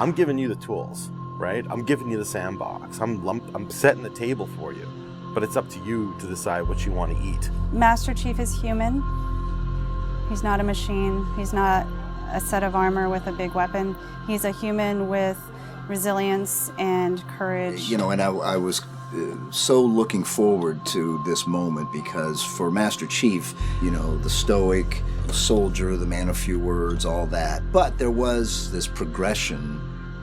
I'm giving you the tools, right? I'm giving you the sandbox. I'm setting the table for you, but it's up to you to decide what you want to eat. Master Chief is human. He's not a machine. He's not a set of armor with a big weapon. He's a human with resilience and courage. You know, and I was so looking forward to this moment because for Master Chief, you know, the stoic, the soldier, the man of few words, all that. But there was this progression,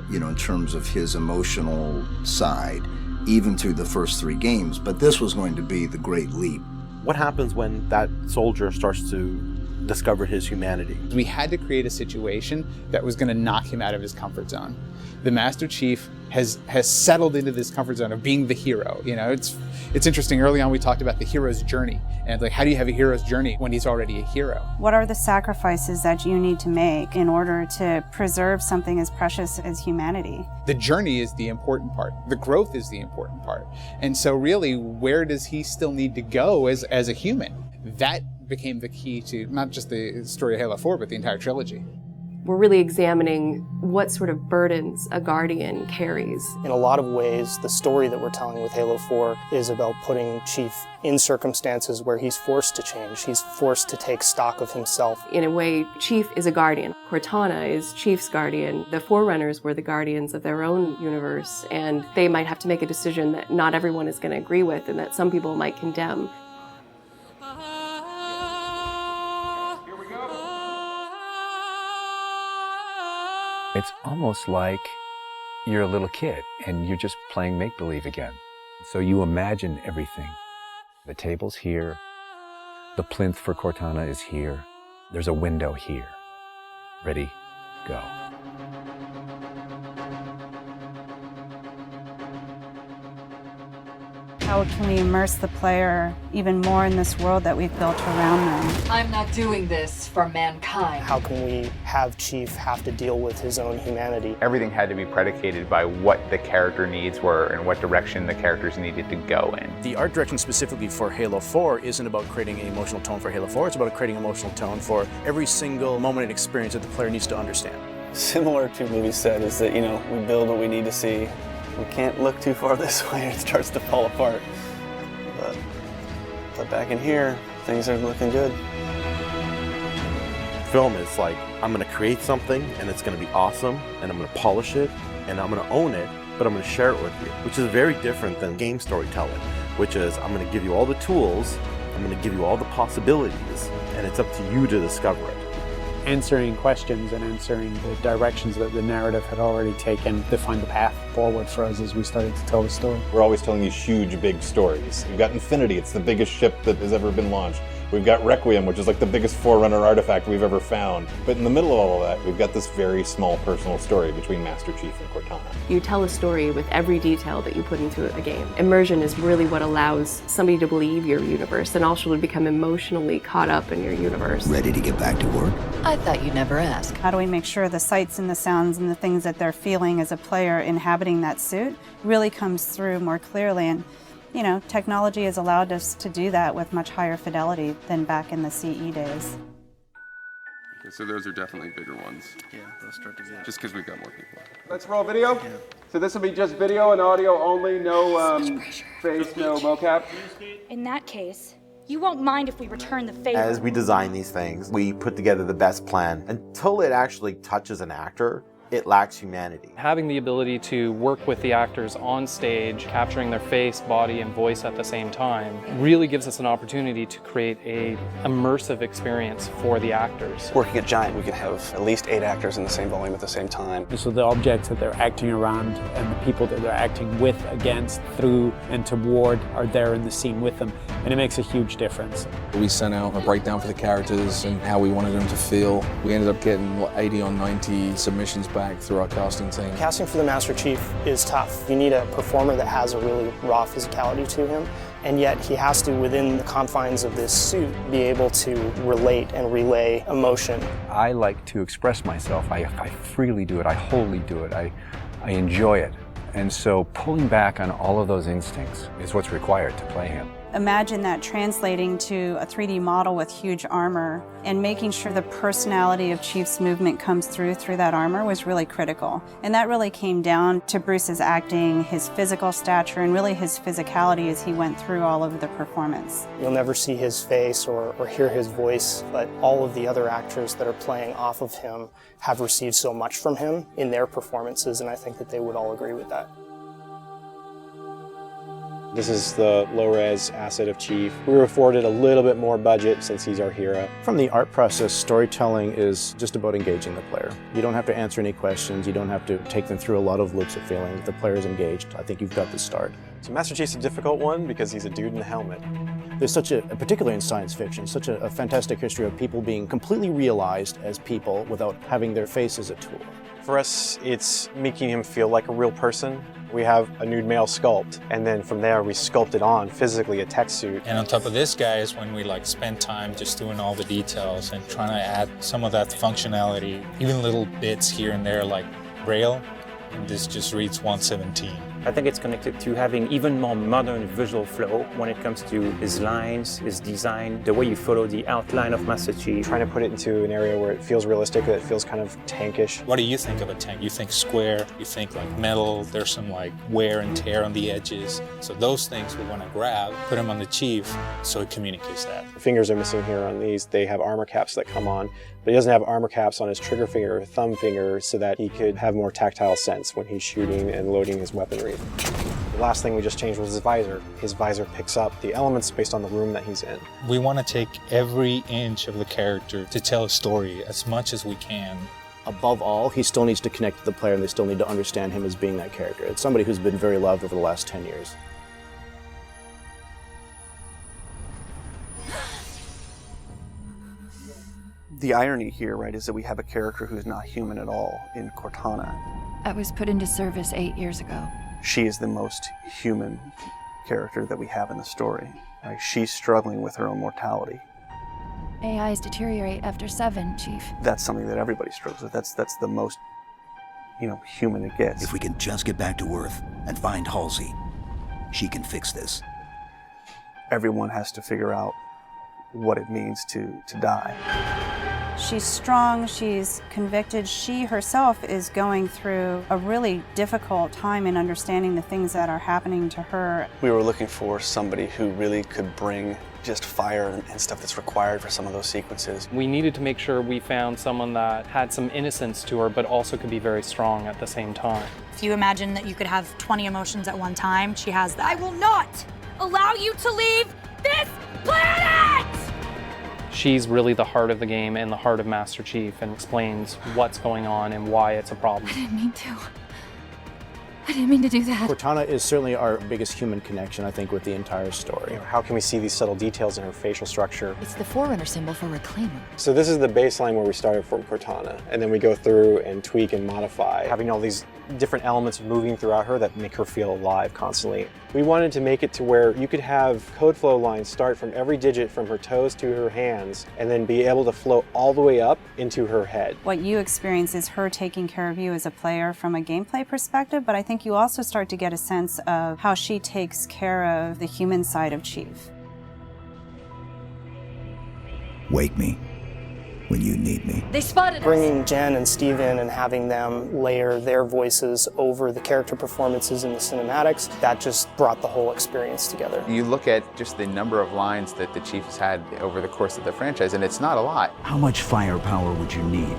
you know, in terms of his emotional side, even through the first 3 games. But this was going to be the great leap. What happens when that soldier starts to discover his humanity? We had to create a situation that was going to knock him out of his comfort zone. The Master Chief has settled into this comfort zone of being the hero. You know, it's interesting. Early on, we talked about the hero's journey, and like, how do you have a hero's journey when he's already a hero? What are the sacrifices that you need to make in order to preserve something as precious as humanity? The journey is the important part. The growth is the important part. And so really, where does he still need to go as a human? That became the key to not just the story of Halo 4, but the entire trilogy. We're really examining what sort of burdens a Guardian carries. In a lot of ways, the story that we're telling with Halo 4 is about putting Chief in circumstances where he's forced to change. He's forced to take stock of himself. In a way, Chief is a Guardian. Cortana is Chief's Guardian. The Forerunners were the Guardians of their own universe, and they might have to make a decision that not everyone is going to agree with and that some people might condemn. It's almost like you're a little kid and you're just playing make-believe again. So you imagine everything. The table's here. The plinth for Cortana is here. There's a window here. Ready, go. How can we immerse the player even more in this world that we've built around them? I'm not doing this for mankind. How can we have Chief have to deal with his own humanity? Everything had to be predicated by what the character needs were and what direction the characters needed to go in. The art direction specifically for Halo 4 isn't about creating an emotional tone for Halo 4, it's about creating an emotional tone for every single moment and experience that the player needs to understand. Similar to what we said is that, you know, we build what we need to see. We can't look too far this way, it starts to fall apart. But back in here, things are looking good. Film is like, I'm going to create something and it's going to be awesome and I'm going to polish it and I'm going to own it, but I'm going to share it with you, which is very different than game storytelling, which is I'm going to give you all the tools, I'm going to give you all the possibilities, and it's up to you to discover it. Answering questions and answering the directions that the narrative had already taken defined the path forward for us as we started to tell the story. We're always telling these huge, big stories. We've got Infinity, it's the biggest ship that has ever been launched. We've got Requiem, which is like the biggest Forerunner artifact we've ever found. But in the middle of all of that, we've got this very small personal story between Master Chief and Cortana. You tell a story with every detail that you put into a game. Immersion is really what allows somebody to believe your universe and also to become emotionally caught up in your universe. Ready to get back to work? I thought you'd never ask. How do we make sure the sights and the sounds and the things that they're feeling as a player inhabiting that suit really comes through more clearly? And you know, technology has allowed us to do that with much higher fidelity than back in the CE days. Okay, so those are definitely bigger ones. Yeah, those start to get... Just because we've got more people. Let's roll video. Yeah. So this will be just video and audio only, no face, no mocap. In that case, you won't mind if we return the favor. As we design these things, we put together the best plan. Until it actually touches an actor, it lacks humanity. Having the ability to work with the actors on stage, capturing their face, body, and voice at the same time, really gives us an opportunity to create an immersive experience for the actors. Working at Giant, we can have at least 8 actors in the same volume at the same time. So the objects that they're acting around and the people that they're acting with, against, through, and toward are there in the scene with them, and it makes a huge difference. We sent out a breakdown for the characters and how we wanted them to feel. We ended up getting 80 or 90 submissions back through our casting team. Casting for the Master Chief is tough. You need a performer that has a really raw physicality to him, and yet he has to, within the confines of this suit, be able to relate and relay emotion. I like to express myself. I freely do it. I wholly do it. I enjoy it. And so pulling back on all of those instincts is what's required to play him. Imagine that translating to a 3D model with huge armor and making sure the personality of Chief's movement comes through that armor was really critical. And that really came down to Bruce's acting, his physical stature, and really his physicality as he went through all of the performance. You'll never see his face or hear his voice, but all of the other actors that are playing off of him have received so much from him in their performances, and I think that they would all agree with that. This is the low-res asset of Chief. We were afforded a little bit more budget since he's our hero. From the art process, storytelling is just about engaging the player. You don't have to answer any questions. You don't have to take them through a lot of loops of feeling. The player's engaged. I think you've got the start. So Master Chief's a difficult one because he's a dude in a helmet. There's such a, particularly in science fiction, such a fantastic history of people being completely realized as people without having their face as a tool. For us, it's making him feel like a real person. We have a nude male sculpt, and then from there we sculpt it on physically a tech suit. And on top of this guy is when we spend time just doing all the details and trying to add some of that functionality, even little bits here and there like Braille, and this just reads 117. I think it's connected to having even more modern visual flow when it comes to his lines, his design, the way you follow the outline of Master Chief. Trying to put it into an area where it feels realistic, that it feels kind of tankish. What do you think of a tank? You think square, you think metal, there's some wear and tear on the edges. So those things we want to grab, put them on the Chief so it communicates that. The fingers are missing here on these. They have armor caps that come on, but he doesn't have armor caps on his trigger finger or thumb finger so that he could have more tactile sense when he's shooting and loading his weaponry. The last thing we just changed was his visor. His visor picks up the elements based on the room that he's in. We want to take every inch of the character to tell a story as much as we can. Above all, he still needs to connect to the player and they still need to understand him as being that character. It's somebody who's been very loved over the last 10 years. The irony here, right, is that we have a character who's not human at all in Cortana. I was put into service 8 years ago. She is the most human character that we have in the story. Right? She's struggling with her own mortality. AIs deteriorate after 7, Chief. That's something that everybody struggles with. That's the most, human it gets. If we can just get back to Earth and find Halsey, she can fix this. Everyone has to figure out what it means to die. She's strong, she's convicted. She herself is going through a really difficult time in understanding the things that are happening to her. We were looking for somebody who really could bring just fire and stuff that's required for some of those sequences. We needed to make sure we found someone that had some innocence to her, but also could be very strong at the same time. If you imagine that you could have 20 emotions at one time, she has that. I will not allow you to leave this planet! She's really the heart of the game and the heart of Master Chief and explains what's going on and why it's a problem. I didn't mean to. I didn't mean to do that. Cortana is certainly our biggest human connection, I think, with the entire story. How can we see these subtle details in her facial structure? It's the Forerunner symbol for Reclaimer. So this is the baseline where we started from Cortana, and then we go through and tweak and modify, having all these different elements moving throughout her that make her feel alive constantly. We wanted to make it to where you could have code flow lines start from every digit from her toes to her hands, and then be able to flow all the way up into her head. What you experience is her taking care of you as a player from a gameplay perspective, but I think you also start to get a sense of how she takes care of the human side of Chief. Wake me when you need me. They spotted us! Bringing Jen and Steve in and having them layer their voices over the character performances in the cinematics, that just brought the whole experience together. You look at just the number of lines that the Chief has had over the course of the franchise, and it's not a lot. How much firepower would you need?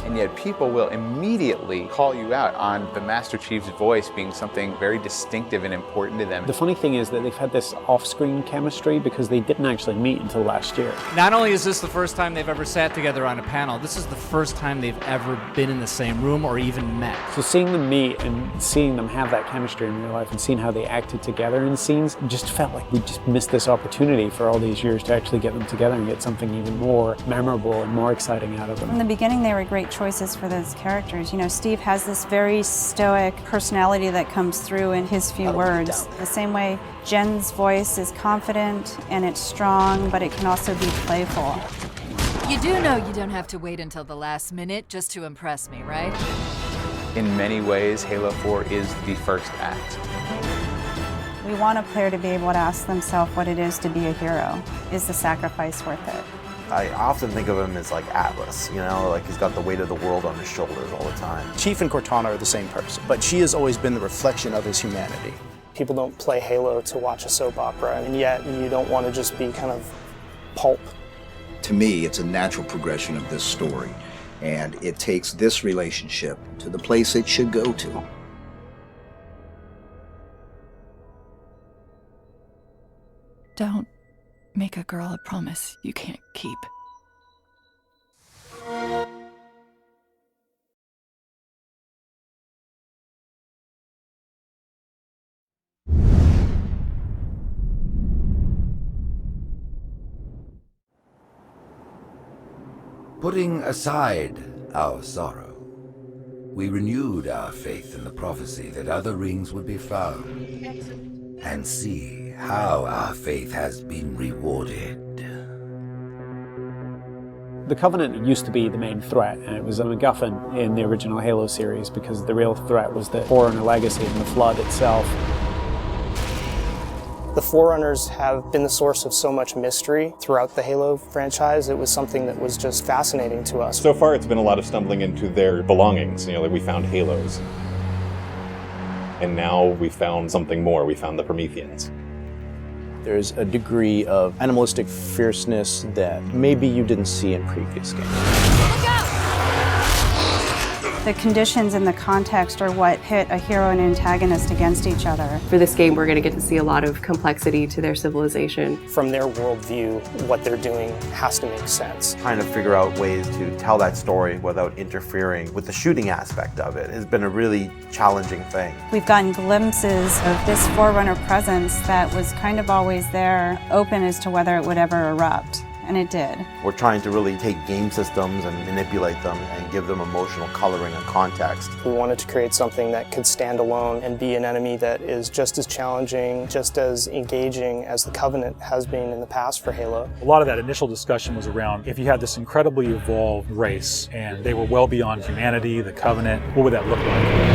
And yet people will immediately call you out on the Master Chief's voice being something very distinctive and important to them. The funny thing is that they've had this off-screen chemistry because they didn't actually meet until last year. Not only is this the first time they've ever sat together on a panel, this is the first time they've ever been in the same room or even met. So seeing them meet and seeing them have that chemistry in real life and seeing how they acted together in scenes just felt like we just missed this opportunity for all these years to actually get them together and get something even more memorable and more exciting out of them. From the beginning, they were great choices for those characters. Steve has this very stoic personality that comes through in his few words. The same way Jen's voice is confident and it's strong, but it can also be playful. You do know you don't have to wait until the last minute just to impress me, right? In many ways, Halo 4 is the first act. We want a player to be able to ask themselves what it is to be a hero. Is the sacrifice worth it? I often think of him as like Atlas, you know, like he's got the weight of the world on his shoulders all the time. Chief and Cortana are the same person, but she has always been the reflection of his humanity. People don't play Halo to watch a soap opera, and yet you don't want to just be kind of pulp. To me, it's a natural progression of this story, and it takes this relationship to the place it should go to. Don't make a girl a promise you can't keep. Putting aside our sorrow, we renewed our faith in the prophecy that other rings would be found, and see how our faith has been rewarded. The Covenant used to be the main threat, and it was a MacGuffin in the original Halo series because the real threat was the Forerunner legacy and the Flood itself. The Forerunners have been the source of so much mystery throughout the Halo franchise. It was something that was just fascinating to us. So far, it's been a lot of stumbling into their belongings. You know, like we found Halos. And now we found something more. We found the Prometheans. There's a degree of animalistic fierceness that maybe you didn't see in previous games. The conditions and the context are what pit a hero and antagonist against each other. For this game, we're going to get to see a lot of complexity to their civilization. From their worldview, what they're doing has to make sense. Trying to figure out ways to tell that story without interfering with the shooting aspect of it has been a really challenging thing. We've gotten glimpses of this Forerunner presence that was kind of always there, open as to whether it would ever erupt. And it did. We're trying to really take game systems and manipulate them and give them emotional coloring and context. We wanted to create something that could stand alone and be an enemy that is just as challenging, just as engaging as the Covenant has been in the past for Halo. A lot of that initial discussion was around if you had this incredibly evolved race and they were well beyond humanity, the Covenant, what would that look like?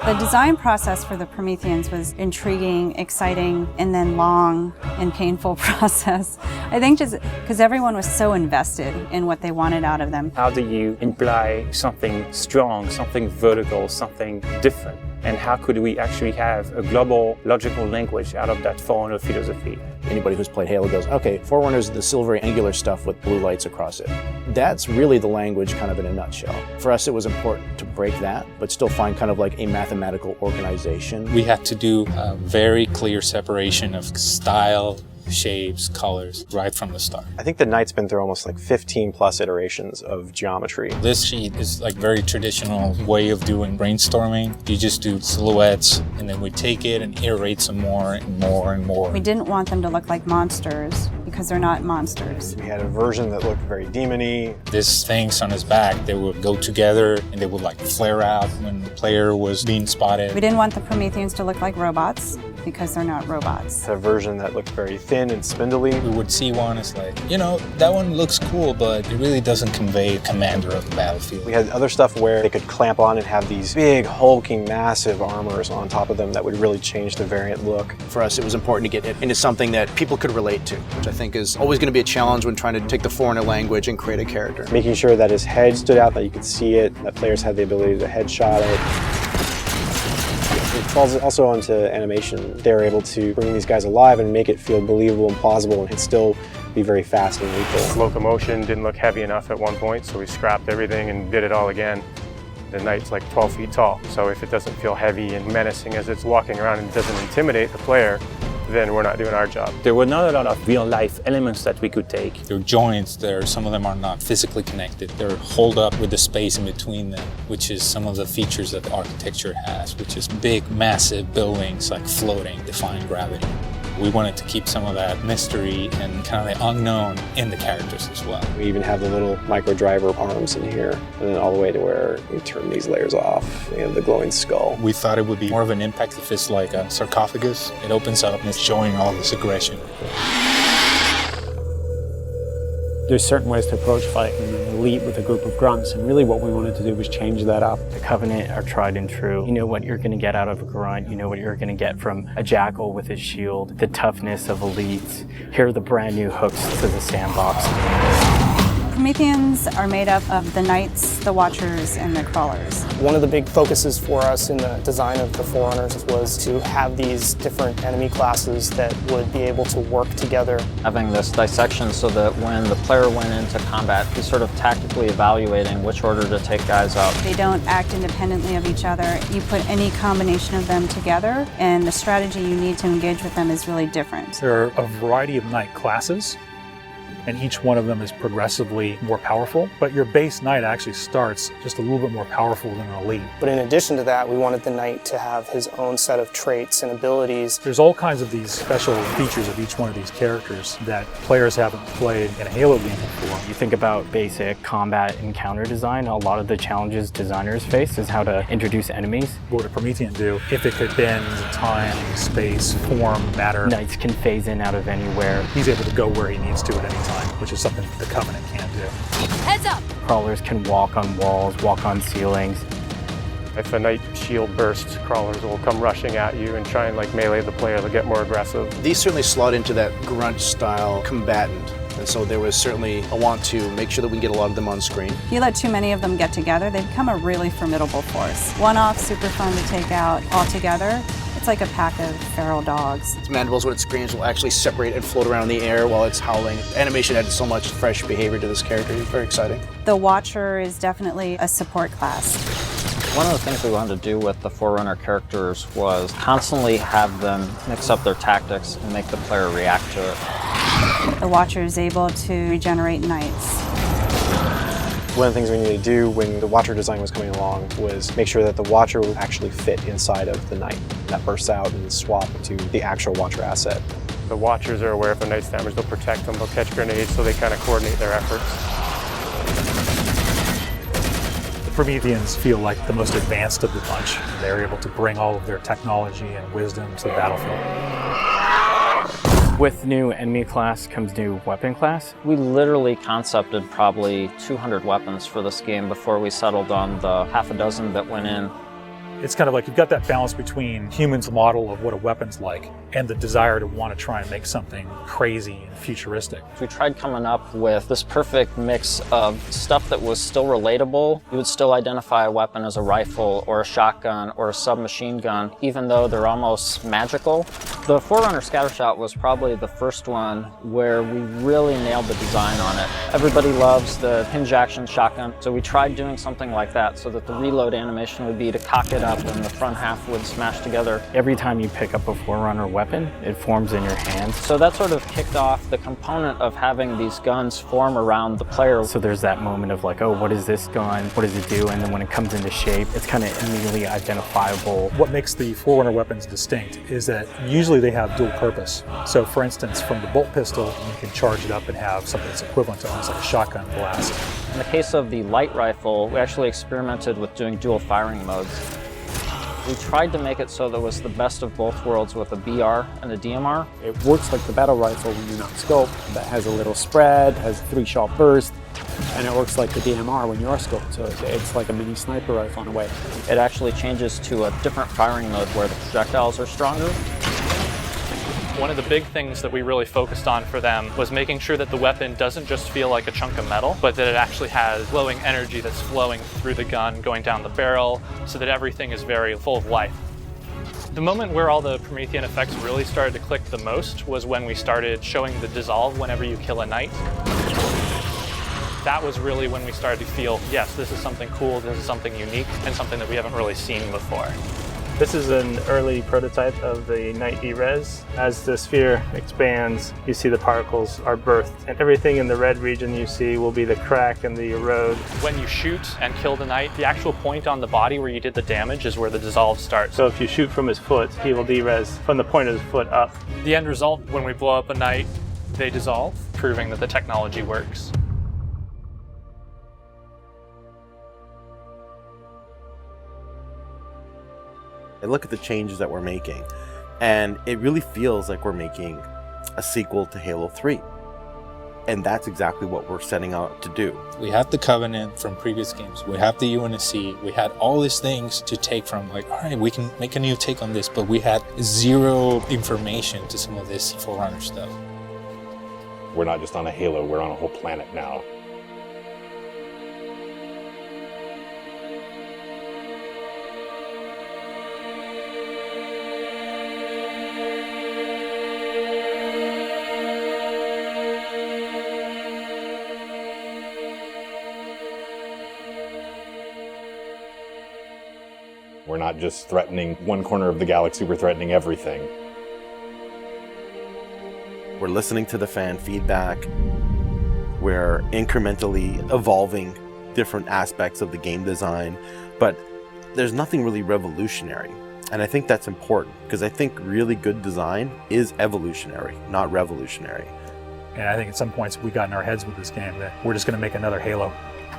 The design process for the Prometheans was intriguing, exciting, and then long and painful process. I think just because everyone was so invested in what they wanted out of them. How do you imply something strong, something vertical, something different? And how could we actually have a global logical language out of that Forerunner philosophy? Anybody who's played Halo goes, okay, Forerunners is the silvery angular stuff with blue lights across it. That's really the language kind of in a nutshell. For us, it was important to break that, but still find kind of like a mathematical organization. We had to do a very clear separation of style, shapes, colors, right from the start. I think the Knight's been through almost like 15 plus iterations of geometry. This sheet is like very traditional way of doing brainstorming. You just do silhouettes and then we take it and iterate some more and more and more. We didn't want them to look like monsters because they're not monsters. We had a version that looked very demon-y. These things on his back, they would go together and they would like flare out when the player was being spotted. We didn't want the Prometheans to look like robots because they're not robots. A version that looked very thin and spindly. We would see one, it's like, you know, that one looks cool, but it really doesn't convey commander of the battlefield. We had other stuff where they could clamp on and have these big, hulking, massive armors on top of them that would really change the variant look. For us, it was important to get it into something that people could relate to, which I think is always going to be a challenge when trying to take the Forerunner language and create a character. Making sure that his head stood out, that you could see it, that players had the ability to headshot it. It falls also onto animation. They're able to bring these guys alive and make it feel believable and plausible and still be very fast and lethal. Locomotion didn't look heavy enough at one point, so we scrapped everything and did it all again. The Knight's like 12 feet tall, so if it doesn't feel heavy and menacing as it's walking around and doesn't intimidate the player, then we're not doing our job. There were not a lot of real-life elements that we could take. There are joints there, some of them are not physically connected. They're holed up with the space in between them, which is some of the features that the architecture has, which is big, massive buildings like floating, defying gravity. We wanted to keep some of that mystery and kind of the unknown in the characters as well. We even have the little micro driver arms in here, and then all the way to where we turn these layers off. We have the glowing skull. We thought it would be more of an impact if it's like a sarcophagus. It opens up and it's showing all this aggression. There's certain ways to approach fighting an elite with a group of grunts, and really what we wanted to do was change that up. The Covenant are tried and true. You know what you're going to get out of a grunt. You know what you're going to get from a jackal with his shield. The toughness of elites. Here are the brand new hooks to the sandbox. Prometheans are made up of the Knights, the Watchers, and the Crawlers. One of the big focuses for us in the design of the Forerunners was to have these different enemy classes that would be able to work together. Having this dissection so that when the player went into combat, he's sort of tactically evaluating which order to take guys out. They don't act independently of each other. You put any combination of them together, and the strategy you need to engage with them is really different. There are a variety of Knight classes, and each one of them is progressively more powerful, but your base Knight actually starts just a little bit more powerful than an elite. But in addition to that, we wanted the Knight to have his own set of traits and abilities. There's all kinds of these special features of each one of these characters that players haven't played in a Halo game before. You think about basic combat and counter design, a lot of the challenges designers face is how to introduce enemies. What would a Promethean do if it could bend time, space, form, matter? Knights can phase in out of anywhere. He's able to go where he needs to at any time, which is something the Covenant can't do. Heads up! Crawlers can walk on walls, walk on ceilings. If a Knight shield bursts, crawlers will come rushing at you and try and melee the player to get more aggressive. These certainly slot into that grunt style combatant. And so there was certainly a want to make sure that we can get a lot of them on screen. If you let too many of them get together, they become a really formidable force. One-off, super fun to take out. All together, it's like a pack of feral dogs. Its mandibles, when it screams, will actually separate and float around in the air while it's howling. Animation added so much fresh behavior to this character. It's very exciting. The Watcher is definitely a support class. One of the things we wanted to do with the Forerunner characters was constantly have them mix up their tactics and make the player react to it. The Watcher is able to regenerate Knights. One of the things we needed to do when the Watcher design was coming along was make sure that the Watcher would actually fit inside of the Knight. That bursts out and swap to the actual Watcher asset. The Watchers are aware if a Knight's damaged, they'll protect them, they'll catch grenades, so they kind of coordinate their efforts. The Prometheans feel like the most advanced of the bunch. They're able to bring all of their technology and wisdom to the battlefield. With new enemy class comes new weapon class. We literally concepted probably 200 weapons for this game before we settled on the half a dozen that went in. It's kind of like you've got that balance between humans' model of what a weapon's like and the desire to want to try and make something crazy and futuristic. We tried coming up with this perfect mix of stuff that was still relatable. You would still identify a weapon as a rifle or a shotgun or a submachine gun, even though they're almost magical. The Forerunner Scattershot was probably the first one where we really nailed the design on it. Everybody loves the hinge action shotgun, so we tried doing something like that so that the reload animation would be to cock it up and the front half would smash together. Every time you pick up a Forerunner weapon, it forms in your hand. So that sort of kicked off the component of having these guns form around the player. So there's that moment of oh, what is this gun? What does it do? And then when it comes into shape, it's kind of immediately identifiable. What makes the Forerunner weapons distinct is that usually they have dual purpose. So for instance, from the bolt pistol, you can charge it up and have something that's equivalent to almost like a shotgun blast. In the case of the light rifle, we actually experimented with doing dual firing modes. We tried to make it so that it was the best of both worlds with a BR and a DMR. It works like the battle rifle when you're not scoped. That has a little spread, has 3-shot burst, and it works like the DMR when you are scoped. So it's like a mini sniper rifle in a way. It actually changes to a different firing mode where the projectiles are stronger. One of the big things that we really focused on for them was making sure that the weapon doesn't just feel like a chunk of metal, but that it actually has glowing energy that's flowing through the gun, going down the barrel, so that everything is very full of life. The moment where all the Promethean effects really started to click the most was when we started showing the dissolve whenever you kill a Knight. That was really when we started to feel, yes, this is something cool, this is something unique, and something that we haven't really seen before. This is an early prototype of the Knight E-Res. As the sphere expands, you see the particles are birthed, and everything in the red region you see will be the crack and the erode. When you shoot and kill the Knight, the actual point on the body where you did the damage is where the dissolve starts. So if you shoot from his foot, he will de-res from the point of his foot up. The end result, when we blow up a Knight, they dissolve, proving that the technology works. I look at the changes that we're making, and it really feels like we're making a sequel to Halo 3. And that's exactly what we're setting out to do. We have the Covenant from previous games. We have the UNSC. We had all these things to take from, like, all right, we can make a new take on this, but we had zero information to some of this Forerunner stuff. We're not just on a Halo, we're on a whole planet now. We're not just threatening one corner of the galaxy, we're threatening everything. We're listening to the fan feedback. We're incrementally evolving different aspects of the game design, but there's nothing really revolutionary. And I think that's important, because I think really good design is evolutionary, not revolutionary. And I think at some points we got in our heads with this game that we're just going to make another Halo.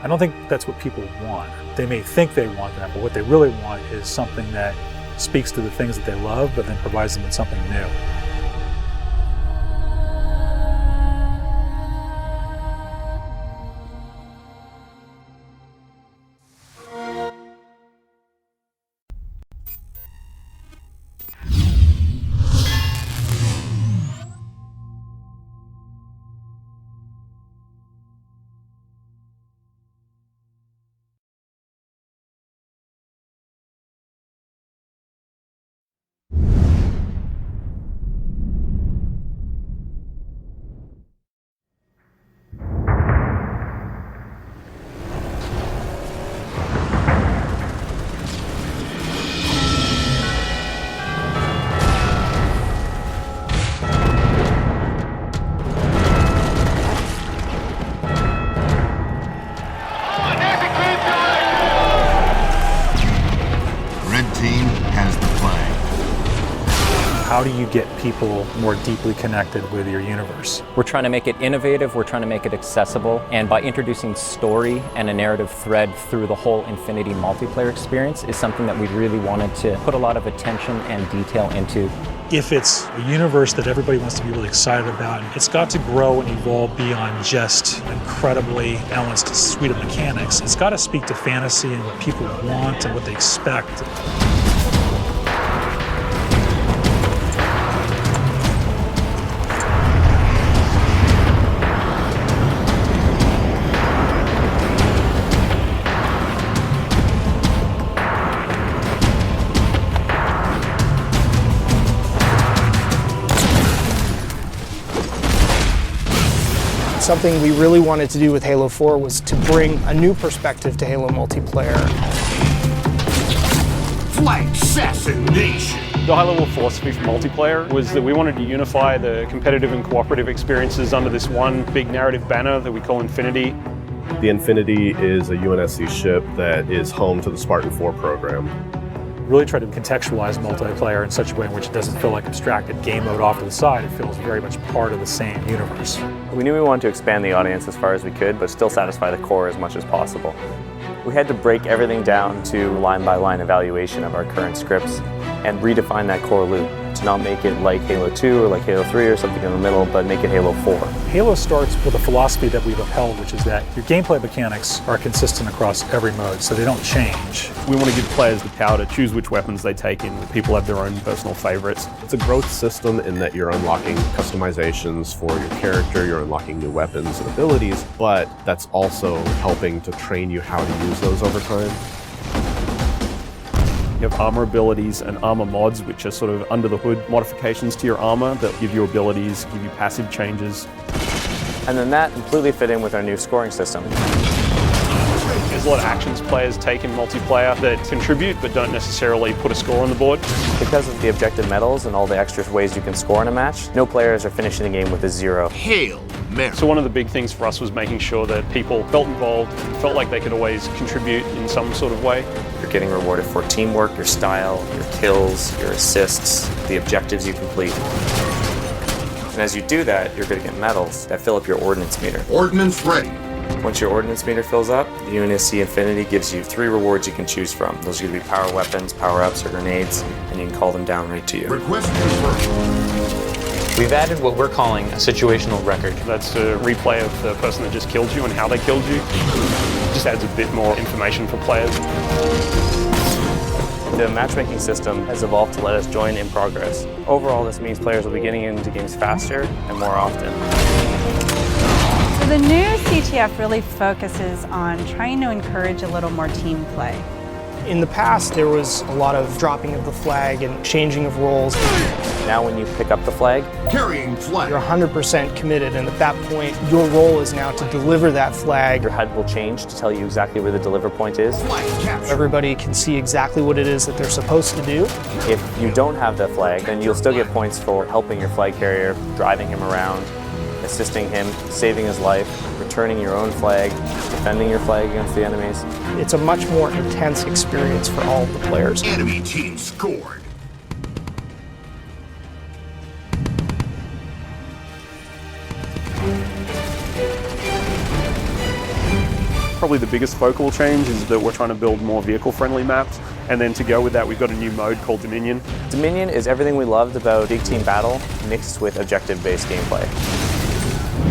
I don't think that's what people want. They may think they want that, but what they really want is something that speaks to the things that they love, but then provides them with something new. How do you get people more deeply connected with your universe? We're trying to make it innovative, we're trying to make it accessible, and by introducing story and a narrative thread through the whole Infinity multiplayer experience is something that we really wanted to put a lot of attention and detail into. If it's a universe that everybody wants to be really excited about, it's got to grow and evolve beyond just an incredibly balanced suite of mechanics. It's got to speak to fantasy and what people want and what they expect. Something we really wanted to do with Halo 4 was to bring a new perspective to Halo multiplayer. Flight assassination! The high-level philosophy for multiplayer was that we wanted to unify the competitive and cooperative experiences under this one big narrative banner that we call Infinity. The Infinity is a UNSC ship that is home to the Spartan 4 program. Really try to contextualize multiplayer in such a way in which it doesn't feel like abstracted game mode off to the side. It feels very much part of the same universe. We knew we wanted to expand the audience as far as we could, but still satisfy the core as much as possible. We had to break everything down to line-by-line evaluation of our current scripts and redefine that core loop to not make it like Halo 2 or like Halo 3 or something in the middle, but make it Halo 4. Halo starts with a philosophy that we've upheld, which is that your gameplay mechanics are consistent across every mode, so they don't change. We want to give players the power to choose which weapons they take in. People have their own personal favorites. It's a growth system in that you're unlocking customizations for your character, you're unlocking new weapons and abilities, but that's also helping to train you how to use those over time. You have armor abilities and armor mods, which are sort of under the hood modifications to your armor that give you abilities, give you passive changes. And then that completely fit in with our new scoring system. There's a lot of actions players take in multiplayer that contribute but don't necessarily put a score on the board. Because of the objective medals and all the extra ways you can score in a match, no players are finishing the game with a 0. Hail Mary. So one of the big things for us was making sure that people felt involved, felt like they could always contribute in some sort of way. You're getting rewarded for teamwork, your style, your kills, your assists, the objectives you complete. And as you do that, you're going to get medals that fill up your ordnance meter. Ordnance ready. Once your ordnance meter fills up, the UNSC Infinity gives you 3 rewards you can choose from. Those are going to be power weapons, power-ups, or grenades, and you can call them down right to you. Request confirmed. We've added what we're calling a situational record. That's a replay of the person that just killed you and how they killed you. Just adds a bit more information for players. The matchmaking system has evolved to let us join in progress. Overall, this means players will be getting into games faster and more often. So the new CTF really focuses on trying to encourage a little more team play. In the past, there was a lot of dropping of the flag and changing of roles. Now when you pick up the flag, Carrying flag. You're 100% committed, and at that point, your role is now to deliver that flag. your HUD will change to tell you exactly where the deliver point is. Everybody can see exactly what it is that they're supposed to do. If you don't have that flag, then you'll still get points for helping your flag carrier, driving him around, assisting him, saving his life, returning your own flag, defending your flag against the enemies. It's a much more intense experience for all of the players. Enemy team scored. Probably the biggest focal change is that we're trying to build more vehicle-friendly maps, and then to go with that, we've got a new mode called Dominion. Dominion is everything we loved about big team battle mixed with objective-based gameplay.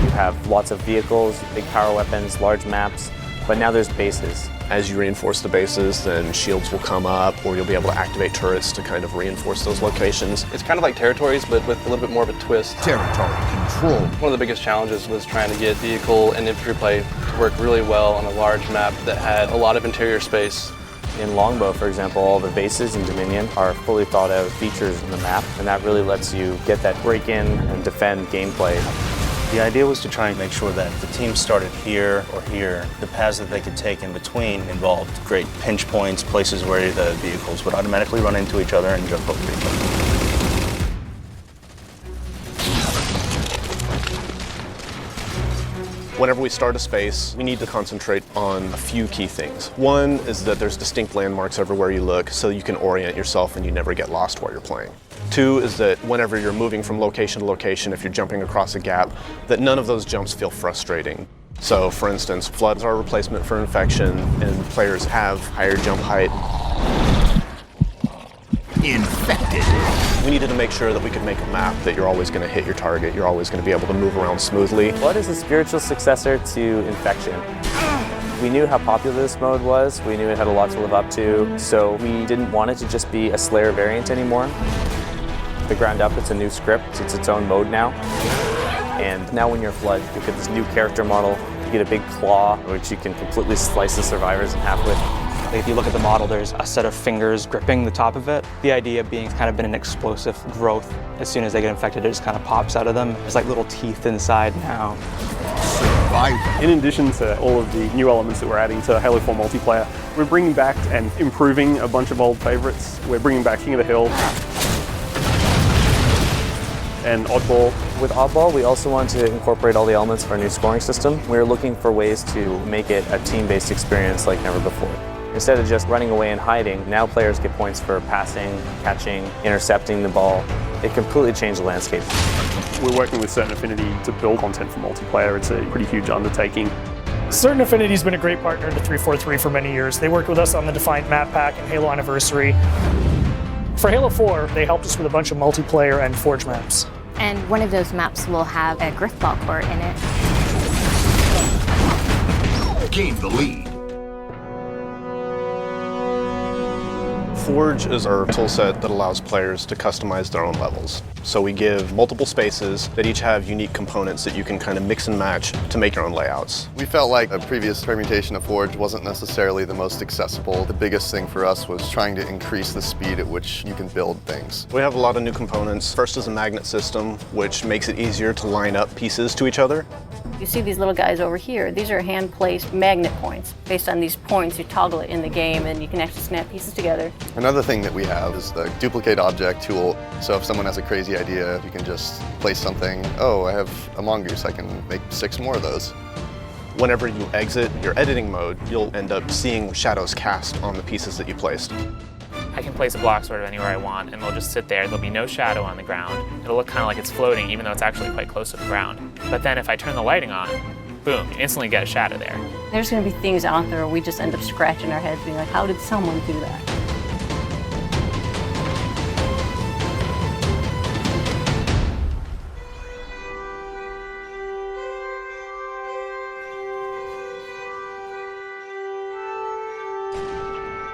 You have lots of vehicles, big power weapons, large maps, but now there's bases. As you reinforce the bases, then shields will come up, or you'll be able to activate turrets to kind of reinforce those locations. It's kind of like territories, but with a little bit more of a twist. Territory control. One of the biggest challenges was trying to get vehicle and infantry play to work really well on a large map that had a lot of interior space. In Longbow, for example, all the bases in Dominion are fully thought out features in the map, and that really lets you get that break-in and defend gameplay. The idea was to try and make sure that the team started here or here. The paths that they could take in between involved great pinch points, places where the vehicles would automatically run into each other and jump over each other. Whenever we start a space, we need to concentrate on a few key things. One is that there's distinct landmarks everywhere you look, so you can orient yourself and you never get lost while you're playing. Two is that whenever you're moving from location to location, if you're jumping across a gap, that none of those jumps feel frustrating. So for instance, floods are a replacement for infection, and players have higher jump height. Infected. We needed to make sure that we could make a map that you're always going to hit your target, you're always going to be able to move around smoothly. Flood is a spiritual successor to Infection. We knew how popular this mode was, we knew it had a lot to live up to, so we didn't want it to just be a Slayer variant anymore. The ground up, it's a new script, it's its own mode now. And now when you're Flood, you get this new character model, you get a big claw, which you can completely slice the survivors in half with. If you look at the model, there's a set of fingers gripping the top of it. The idea being it's kind of been an explosive growth. As soon as they get infected, it just kind of pops out of them. There's like little teeth inside now. In addition to all of the new elements that we're adding to Halo 4 multiplayer, we're bringing back and improving a bunch of old favorites. We're bringing back King of the Hill and Oddball. With Oddball, we also want to incorporate all the elements of our new scoring system. We're looking for ways to make it a team-based experience like never before. Instead of just running away and hiding, now players get points for passing, catching, intercepting the ball. It completely changed the landscape. We're working with Certain Affinity to build content for multiplayer. It's a pretty huge undertaking. Certain Affinity's been a great partner to 343 for many years. They worked with us on the Defiant Map Pack and Halo Anniversary. For Halo 4, they helped us with a bunch of multiplayer and Forge maps. And one of those maps will have a Griffball court in it. Gain the lead. Forge is our toolset that allows players to customize their own levels. So we give multiple spaces that each have unique components that you can kind of mix and match to make your own layouts. We felt like a previous permutation of Forge wasn't necessarily the most accessible. The biggest thing for us was trying to increase the speed at which you can build things. We have a lot of new components. First is a magnet system, which makes it easier to line up pieces to each other. You see these little guys over here. These are hand-placed magnet points. Based on these points, you toggle it in the game and you can actually snap pieces together. Another thing that we have is the duplicate object tool. So if someone has a crazy idea, you can just place something. Oh, I have a mongoose. I can make 6 more of those. Whenever you exit your editing mode, you'll end up seeing shadows cast on the pieces that you placed. I can place a block sort of anywhere I want, and they'll just sit there. There'll be no shadow on the ground. It'll look kind of like it's floating, even though it's actually quite close to the ground. But then if I turn the lighting on, boom, you instantly get a shadow there. There's going to be things out there where we just end up scratching our heads being like, how did someone do that?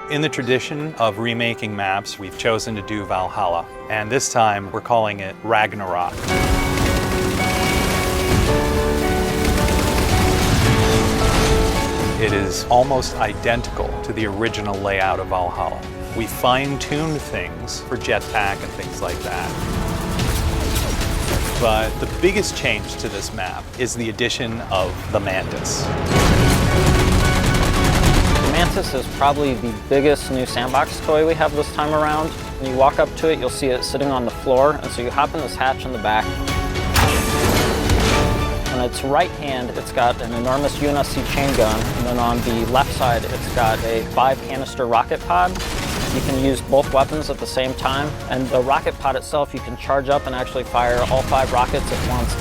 In the tradition of remaking maps, we've chosen to do Valhalla, and this time we're calling it Ragnarok. It is almost identical to the original layout of Valhalla. We fine-tuned things for jetpack and things like that. But the biggest change to this map is the addition of the Mantis. The Mantis is probably the biggest new sandbox toy we have this time around. When you walk up to it, you'll see it sitting on the floor, and so you hop in this hatch in the back. On its right hand, it's got an enormous UNSC chain gun, and then on the left side, it's got a 5-canister rocket pod. You can use both weapons at the same time, and the rocket pod itself, you can charge up and actually fire all 5 rockets at once.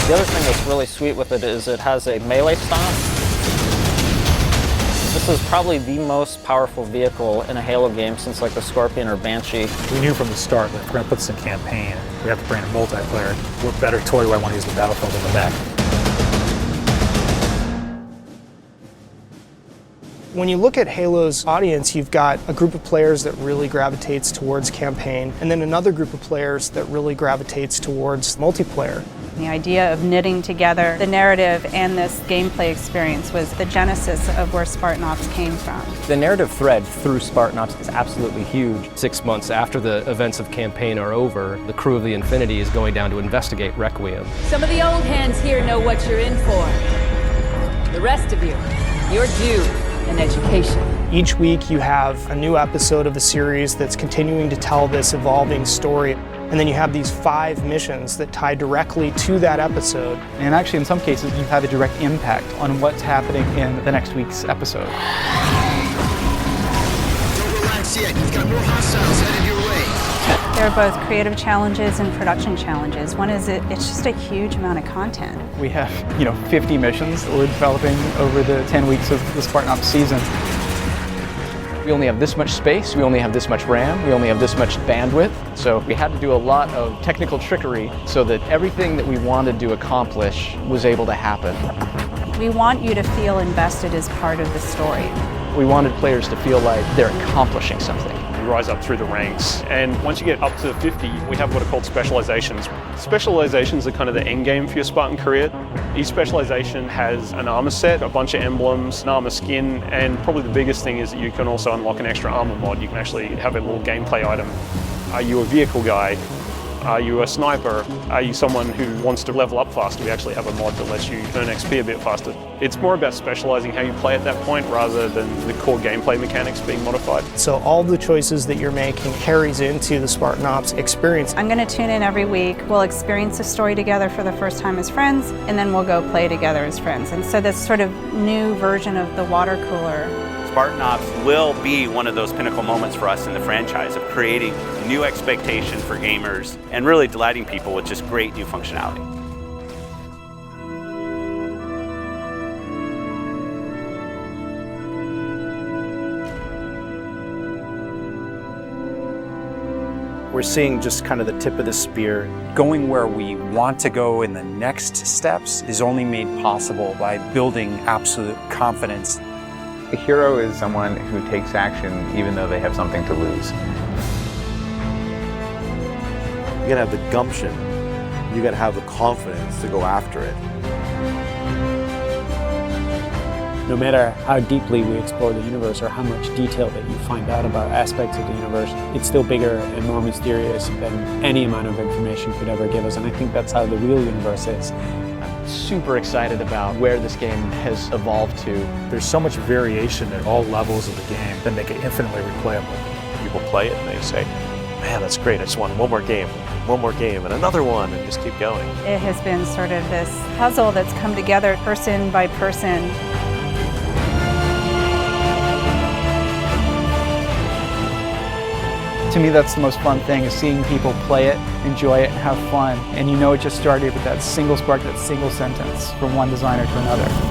The other thing that's really sweet with it is it has a melee stomp. This is probably the most powerful vehicle in a Halo game since like the Scorpion or Banshee. We knew from the start that if we're going to put this in campaign, we have to bring in multiplayer. What better toy do I want to use the battlefield than the mech? When you look at Halo's audience, you've got a group of players that really gravitates towards campaign, and then another group of players that really gravitates towards multiplayer. The idea of knitting together the narrative and this gameplay experience was the genesis of where Spartan Ops came from. The narrative thread through Spartan Ops is absolutely huge. 6 months after the events of campaign are over, the crew of the Infinity is going down to investigate Requiem. Some of the old hands here know what you're in for. The rest of you, you're due an education. Each week you have a new episode of the series that's continuing to tell this evolving story. And then you have these 5 missions that tie directly to that episode. And actually, in some cases, you have a direct impact on what's happening in the next week's episode. Don't relax yet. You've got more hostiles headed your way. There are both creative challenges and production challenges. One is it's just a huge amount of content. We have, 50 missions that we're developing over the 10 weeks of the Spartan Ops season. We only have this much space, we only have this much RAM, we only have this much bandwidth. So we had to do a lot of technical trickery so that everything that we wanted to accomplish was able to happen. We want you to feel invested as part of the story. We wanted players to feel like they're accomplishing something. You rise up through the ranks, and once you get up to 50, we have what are called specializations. Specializations are kind of the end game for your Spartan career. Each specialization has an armor set, a bunch of emblems, an armor skin, and probably the biggest thing is that you can also unlock an extra armor mod. You can actually have a little gameplay item. Are you a vehicle guy? Are you a sniper? Are you someone who wants to level up faster? We actually have a mod that lets you earn XP a bit faster. It's more about specializing how you play at that point rather than the core gameplay mechanics being modified. So all the choices that you're making carries into the Spartan Ops experience. I'm going to tune in every week. We'll experience the story together for the first time as friends, and then we'll go play together as friends. And so this sort of new version of the water cooler. Spartan Ops will be one of those pinnacle moments for us in the franchise of creating a new expectation for gamers and really delighting people with just great new functionality. We're seeing just kind of the tip of the spear. Going where we want to go in the next steps is only made possible by building absolute confidence. A hero is someone who takes action even though they have something to lose. You gotta have the gumption. You gotta have the confidence to go after it. No matter how deeply we explore the universe or how much detail that you find out about aspects of the universe, it's still bigger and more mysterious than any amount of information could ever give us. And I think that's how the real universe is. Super excited about where this game has evolved to. There's so much variation at all levels of the game that make it infinitely replayable. People play it and they say, man, that's great, I just want one more game, and another one, and just keep going. It has been sort of this puzzle that's come together person by person. To me, that's the most fun thing, is seeing people play it, enjoy it, and have fun. And you know it just started with that single spark, that single sentence from one designer to another.